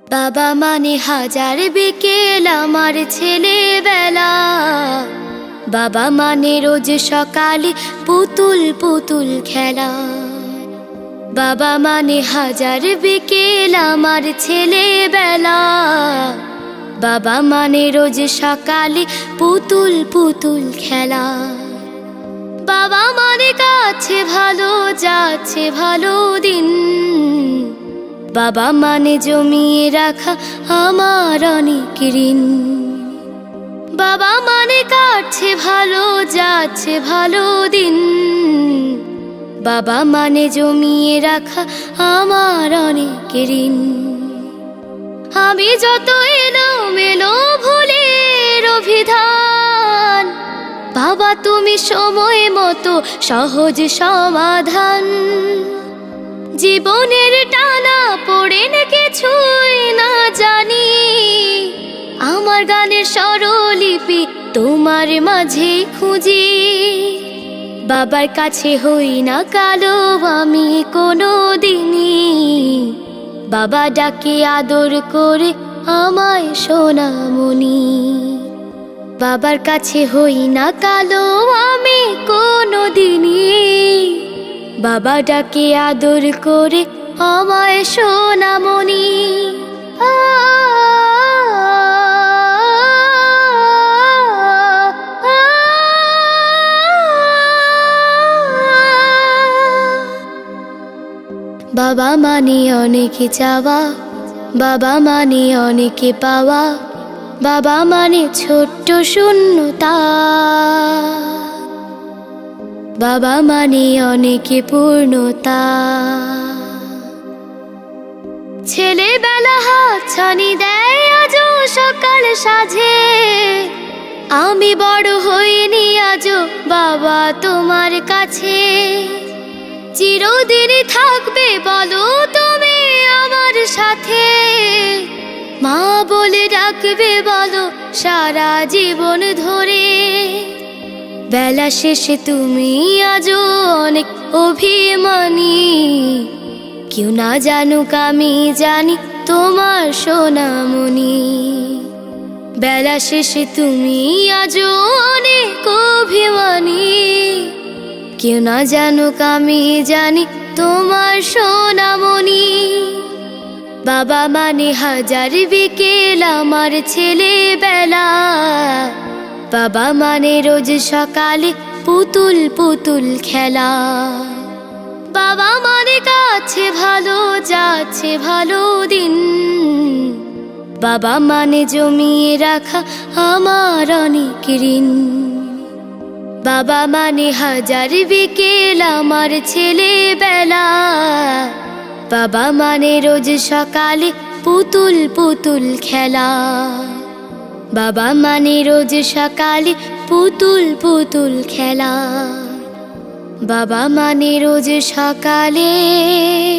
বাবা মানে হাজার বিকেল আমার ছেলেবেলা। বাবা মানে রোজ সকালে পুতুল পুতুল খেলা। বাবা মানে হাজার বিকেল আমার ছেলেবেলা। বাবা মানে রোজ সকালে পুতুল পুতুল খেলা। বাবা মানে কাছে ভালো যাচ্ছে ভালো দিন। বাবা মানে জমিয়ে রাখা আমার অনেক ঋণ। বাবা মানে কাটছে ভালো যাচ্ছে ভালো দিন। বাবা মানে জমিয়ে রাখা আমার অনেক ঋণ। আমি যত এলোমেলো ভুলের অভিধান, বাবা তুমি সময় মতো সহজ সমাধান। জীবনের টানা পড়ে কিছুই না জানি, আমার গানের স্বরলিপি তোমার মাঝে খুঁজি। বাবার কাছে হই না কালো আমি কোনো দিনই, বাবা ডাকে আদর করে আমায় সোনামণি। বাবার কাছে হই না কালো আমি কোনো দিনই, বাবা ডাকে আদর করে আমায় সোনামণি। বাবা মানে অনেক চাওয়া, বাবা মানে অনেক পাওয়া। বাবা মানে ছোট্ট শূন্যতা, বাবা মানে অনেক পূর্ণতা। ছেলেবেলা হাতছানি দেয় আজও সকাল সাজে। আমি বড় হইনি আজও বাবা তোমার কাছে। চিরদিনই থাকবে বলো তুমি আমার সাথে, মা বলে ডাকবে বলো সারা জীবন ধরে। বেলা শেষে তুমি আজও অনেক অভিমানী, কেউ না জানুক আমি জানি তোমার সোনামণি। বেলা শেষে তুমি আজও অনেক অভিমানী, কেউ না জানুক আমি জানি তোমার সোনামণি। বাবা মানে হাজার বিকেল আমার ছেলেবেলা। বাবা মানে রোজ সকালে পুতুল পুতুল খেলা। বাবা মানে কাছে ভালো যাচ্ছে ভালো দিন। বাবা মানে জমিয়ে রাখা আমার অনেক ঋণ। বাবা মানে হাজার বিকেল আমার ছেলেবেলা। বাবা মানে রোজ সকালে পুতুল পুতুল খেলা। বাবা মানে রোজ সকালে পুতুল পুতুল খেলা। বাবা মানে রোজ সকালে